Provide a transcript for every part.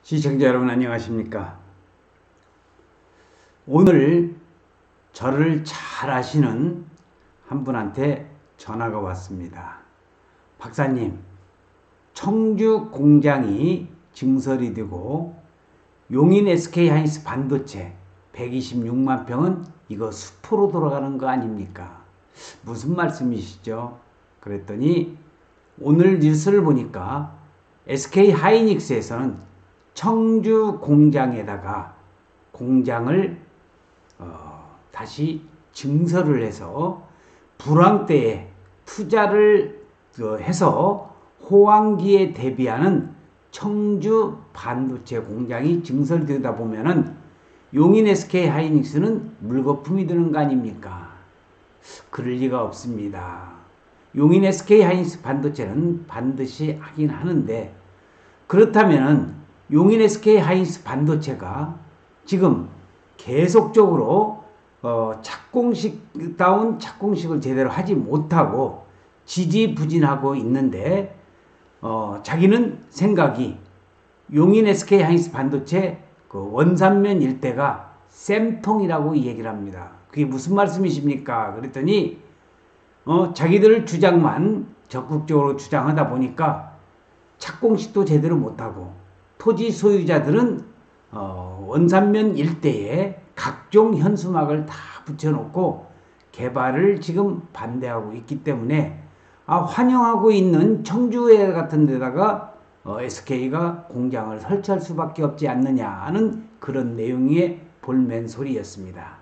시청자 여러분 안녕하십니까? 오늘 저를 잘 아시는 한 분한테 전화가 왔습니다. 박사님, 청주 공장이 증설이 되고 용인 SK하이닉스 반도체 126만 평은 이거 수포로 돌아가는 거 아닙니까? 무슨 말씀이시죠? 그랬더니 오늘 뉴스를 보니까 SK하이닉스에서는 청주 공장에다가 공장을 다시 증설을 해서 불황 때에 투자를 해서 호황기에 대비하는 청주 반도체 공장이 증설되다 보면은 용인 SK하이닉스는 물거품이 드는 거 아닙니까? 그럴 리가 없습니다. 용인 SK하이닉스 반도체는 반드시 하긴 하는데, 그렇다면은 용인 SK하이닉스 반도체가 지금 계속적으로 착공식을 제대로 하지 못하고 지지부진하고 있는데, 자기는 생각이 용인 SK하이닉스 반도체 그 원산면 일대가 쌤통이라고 얘기를 합니다. 그게 무슨 말씀이십니까? 그랬더니 자기들 주장만 적극적으로 주장하다 보니까 착공식도 제대로 못하고 토지 소유자들은 원산면 일대에 각종 현수막을 다 붙여놓고 개발을 지금 반대하고 있기 때문에 환영하고 있는 청주에 같은 데다가 SK가 공장을 설치할 수밖에 없지 않느냐는 그런 내용의 볼멘 소리였습니다.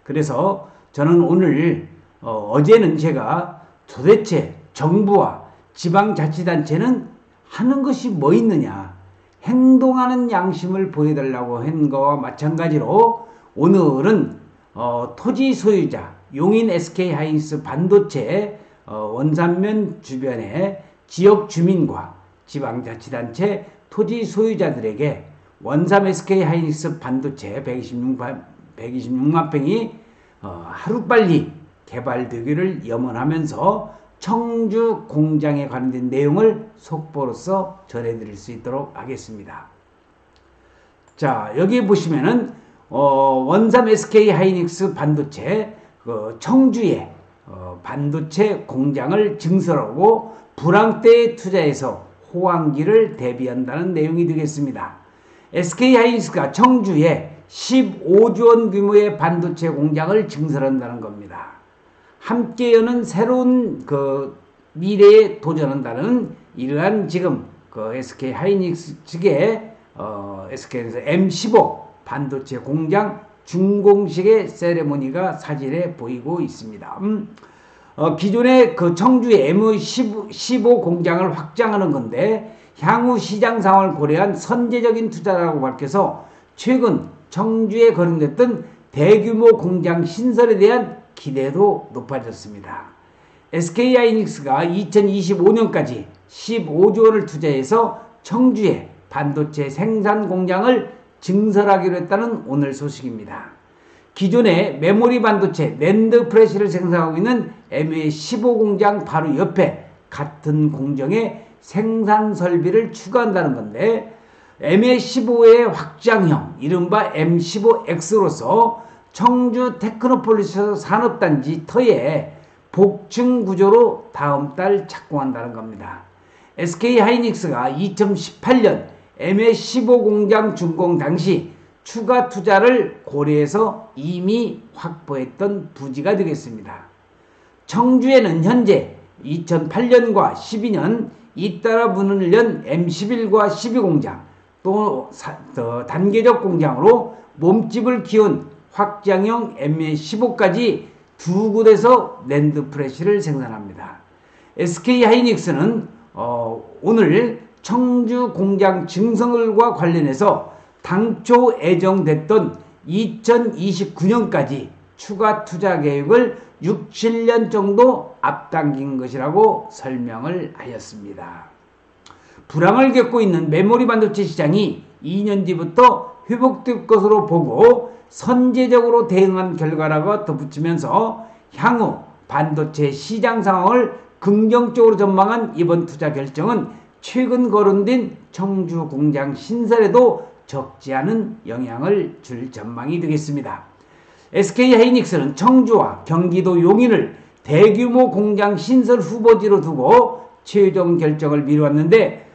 그래서 저는 오늘 어제는 제가 도대체 정부와 지방자치단체는 하는 것이 뭐 있느냐, 행동하는 양심을 보여달라고 한 거와 마찬가지로 오늘은 토지 소유자 용인 SK하이닉스 반도체 원산면 주변의 지역 주민과 지방자치단체 토지 소유자들에게 원삼 SK하이닉스 반도체 126만 평이 하루빨리 개발되기를 염원하면서 청주 공장에 관련된 내용을 속보로서 전해드릴 수 있도록 하겠습니다. 자, 여기 보시면은 원삼 SK하이닉스 반도체 청주에 반도체 공장을 증설하고 불황 때에 투자해서 호황기를 대비한다는 내용이 되겠습니다. SK하이닉스가 청주에 15조 원 규모의 반도체 공장을 증설한다는 겁니다. 함께 여는 새로운 미래에 도전한다는 이러한 지금 SK하이닉스 측의 SK에서 M15 반도체 공장 준공식의 세레모니가 사진에 보이고 있습니다. 기존의 청주의 M15 공장을 확장하는 건데 향후 시장 상황을 고려한 선제적인 투자라고 밝혀서 최근 청주에 거론됐던 대규모 공장 신설에 대한 기대도 높아졌습니다. SK하이닉스가 2025년까지 15조 원을 투자해서 청주에 반도체 생산 공장을 증설하기로 했다는 오늘 소식입니다. 기존의 메모리 반도체 낸드 프레시를 생산하고 있는 M15 공장 바로 옆에 같은 공정에 생산 설비를 추가한다는 건데, M15의 확장형 이른바 M15X로서 청주 테크노폴리스 산업단지 터에 복층 구조로 다음 달 착공한다는 겁니다. SK하이닉스가 2018년 M15 공장 준공 당시 추가 투자를 고려해서 이미 확보했던 부지가 되겠습니다. 청주에는 현재 2008년과 12년 잇따라 문을 연 M11과 12 공장, 또 단계적 공장으로 몸집을 키운 확장형 M15까지 두 곳에서 낸드 프레시를 생산합니다. SK하이닉스는 오늘 청주 공장 증설과 관련해서 당초 예정됐던 2029년까지 추가 투자 계획을 6, 7년 정도 앞당긴 것이라고 설명을 하였습니다. 불황을 겪고 있는 메모리 반도체 시장이 2년 뒤부터 회복될 것으로 보고 선제적으로 대응한 결과라고 덧붙이면서 향후 반도체 시장 상황을 긍정적으로 전망한 이번 투자 결정은 최근 거론된 청주 공장 신설에도 적지 않은 영향을 줄 전망이 되겠습니다. SK하이닉스는 청주와 경기도 용인을 대규모 공장 신설 후보지로 두고 최종 결정을 미루었는데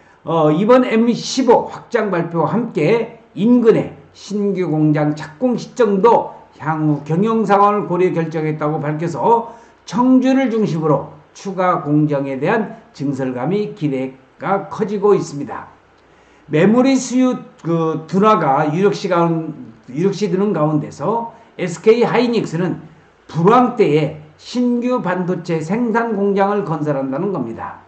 이번 M15 확장 발표와 함께 인근의 신규 공장 착공 시점도 향후 경영 상황을 고려 결정했다고 밝혀서 청주를 중심으로 추가 공정에 대한 증설감이 기대가 커지고 있습니다. 메모리 수요 둔화가 유력시드는 가운데서 SK하이닉스는 불황 때에 신규 반도체 생산 공장을 건설한다는 겁니다.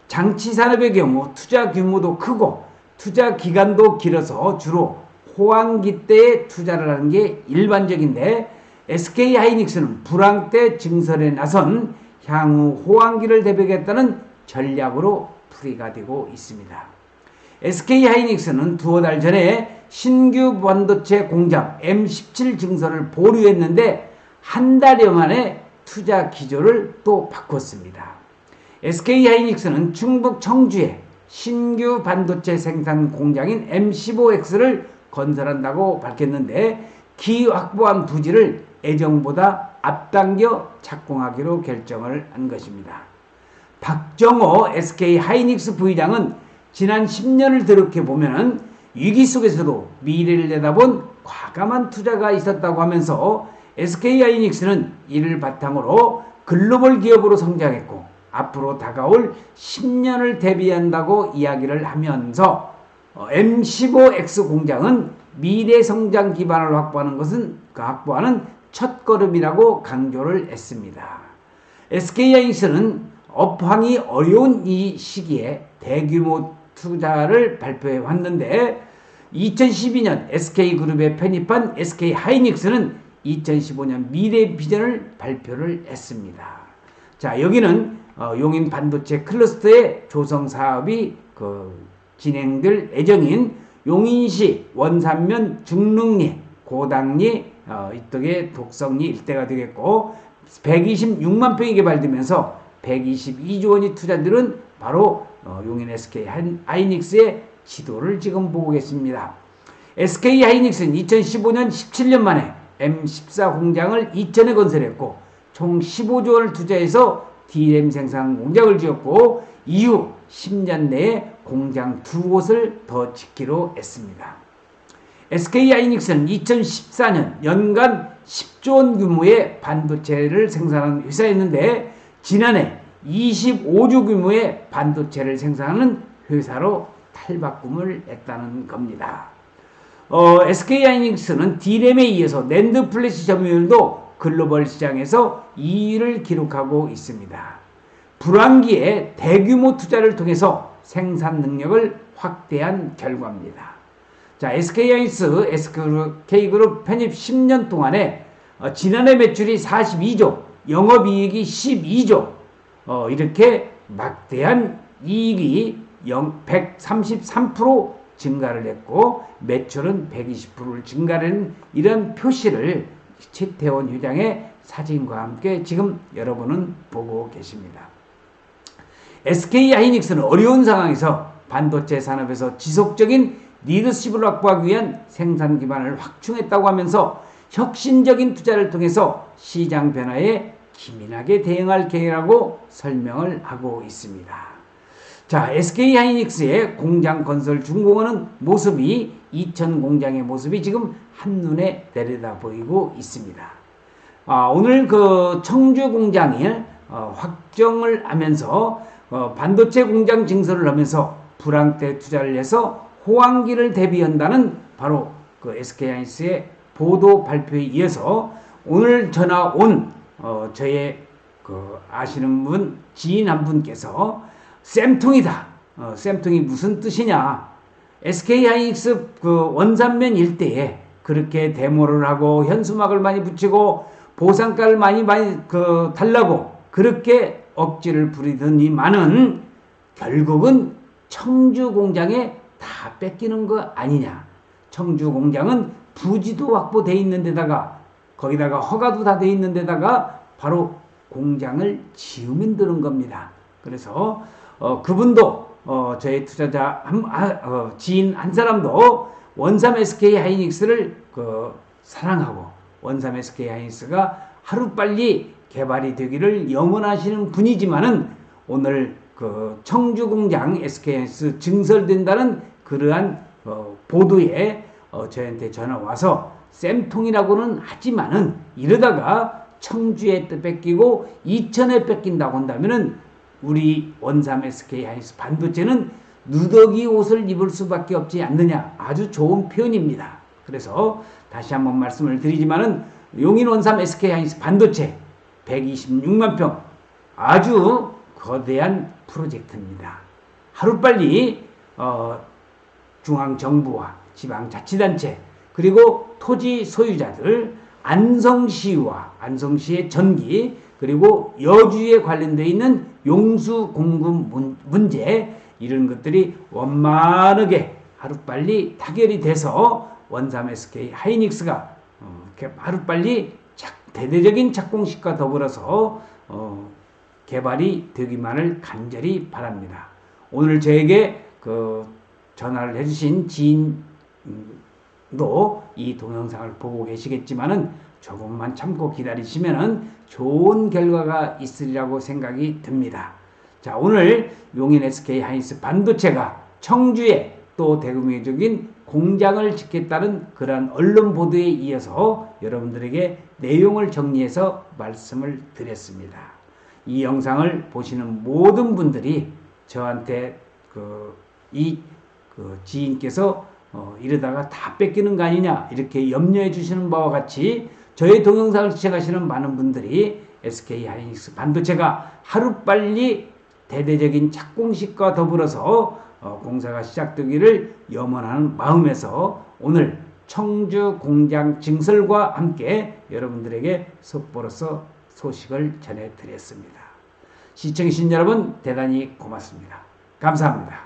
장치 산업의 경우 투자 규모도 크고 투자 기간도 길어서 주로 호황기 때에 투자를 하는 게 일반적인데 SK하이닉스는 불황 때 증설에 나선 향후 호황기를 대비하겠다는 전략으로 풀이가 되고 있습니다. SK하이닉스는 두어 달 전에 신규 반도체 공장 M17 증설을 보류했는데 한 달여 만에 투자 기조를 또 바꿨습니다. SK하이닉스는 충북 청주에 신규 반도체 생산 공장인 M15X를 건설한다고 밝혔는데 기 확보한 부지를 예정보다 앞당겨 착공하기로 결정을 한 것입니다. 박정호 SK하이닉스 부의장은 지난 10년을 들여다보면 위기 속에서도 미래를 내다본 과감한 투자가 있었다고 하면서 SK하이닉스는 이를 바탕으로 글로벌 기업으로 성장했고 앞으로 다가올 10년을 대비한다고 이야기를 하면서 M15X 공장은 미래 성장 기반을 확보하는 첫걸음이라고 강조를 했습니다. SK하이닉스는 업황이 어려운 이 시기에 대규모 투자를 발표해 왔는데 2012년 SK그룹에 편입한 SK하이닉스는 2015년 미래 비전을 발표를 했습니다. 자, 여기는 용인 반도체 클러스터의 조성 사업이 진행될 예정인 용인시 원산면 중릉리, 고당리, 이쪽에 독성리 일대가 되겠고 126만 평이 개발되면서 122조 원이 투자들은 바로 용인 SK하이닉스의 지도를 지금 보고 계십니다. SK하이닉스는 2015년 17년 만에 M14 공장을 이천에 건설했고 총 15조 원을 투자해서 DRAM 생산 공장을 지었고 이후 10년 내에 공장 2곳을 더 짓기로 했습니다. SK하이닉스는 2014년 연간 10조 원 규모의 반도체를 생산하는 회사였는데 지난해 25조 규모의 반도체를 생산하는 회사로 탈바꿈을 했다는 겁니다. SK하이닉스는 D램에 이어서 낸드 플래시 점유율도 글로벌 시장에서 2위를 기록하고 있습니다. 불황기에 대규모 투자를 통해서 생산 능력을 확대한 결과입니다. 자, SK하이닉스, SK그룹 편입 10년 동안에 지난해 매출이 42조, 영업이익이 12조, 이렇게 막대한 이익이 133% 증가를 했고 매출은 120%를 증가하는 이런 표시를 최태원 회장의 사진과 함께 지금 여러분은 보고 계십니다. SK하이닉스는 어려운 상황에서 반도체 산업에서 지속적인 리더십을 확보하기 위한 생산 기반을 확충했다고 하면서 혁신적인 투자를 통해서 시장 변화에 기민하게 대응할 계획이라고 설명을 하고 있습니다. 자, SK하이닉스의 공장 건설 준공하는 모습이 이천 공장의 모습이 지금 한눈에 내려다 보이고 있습니다. 오늘 청주 공장이 확정을 하면서 반도체 공장 증설을 하면서 불황 때 투자를 해서 호황기를 대비한다는 바로 SK하이닉스의 보도 발표에 이어서 오늘 전화 온 저의 아시는 분 지인 한 분께서 쌤통이다. 쌤통이 무슨 뜻이냐? SK하이닉스 원산면 일대에 그렇게 데모를 하고 현수막을 많이 붙이고 보상가를 많이 달라고 그렇게 억지를 부리더니만은 결국은 청주 공장에 다 뺏기는 거 아니냐? 청주 공장은 부지도 확보돼 있는 데다가 거기다가 허가도 다 돼 있는 데다가 바로 공장을 지으면 되는 겁니다. 그래서 그분도 저희 투자자 지인 한 사람도 원삼 SK 하이닉스를 사랑하고 원삼 SK 하이닉스가 하루빨리 개발이 되기를 염원하시는 분이지만은 오늘 청주 공장 SK 하이닉스 증설된다는 그러한 보도에 저한테 전화 와서 쌤통이라고는 하지만은 이러다가 청주에 뺏기고 이천에 뺏긴다고 한다면은 우리 원삼 SK 하이닉스 반도체는 누더기 옷을 입을 수밖에 없지 않느냐. 아주 좋은 표현입니다. 그래서 다시 한번 말씀을 드리지만은 용인 원삼 SK 하이닉스 반도체 126만 평 아주 거대한 프로젝트입니다. 하루빨리 중앙정부와 지방자치단체 그리고 토지 소유자들 안성시와 안성시의 전기 그리고 여주에 관련되어 있는 용수 공급 문제 이런 것들이 원만하게 하루빨리 타결이 돼서 원삼 SK 하이닉스가 하루빨리 대대적인 착공식과 더불어서 개발이 되기만을 간절히 바랍니다. 오늘 저에게 전화를 해주신 지인도 이 동영상을 보고 계시겠지만은 조금만 참고 기다리시면은 좋은 결과가 있으리라고 생각이 듭니다. 자, 오늘 용인 SK 하이닉스 반도체가 청주에 또 대규모적인 공장을 짓겠다는 그러한 언론 보도에 이어서 여러분들에게 내용을 정리해서 말씀을 드렸습니다. 이 영상을 보시는 모든 분들이 저한테 지인께서 이러다가 다 뺏기는 거 아니냐 이렇게 염려해 주시는 바와 같이 저의 동영상을 시청하시는 많은 분들이 SK 하이닉스 반도체가 하루빨리 대대적인 착공식과 더불어서 공사가 시작되기를 염원하는 마음에서 오늘 청주 공장 증설과 함께 여러분들에게 속보로서 소식을 전해드렸습니다. 시청해주신 여러분 대단히 고맙습니다. 감사합니다.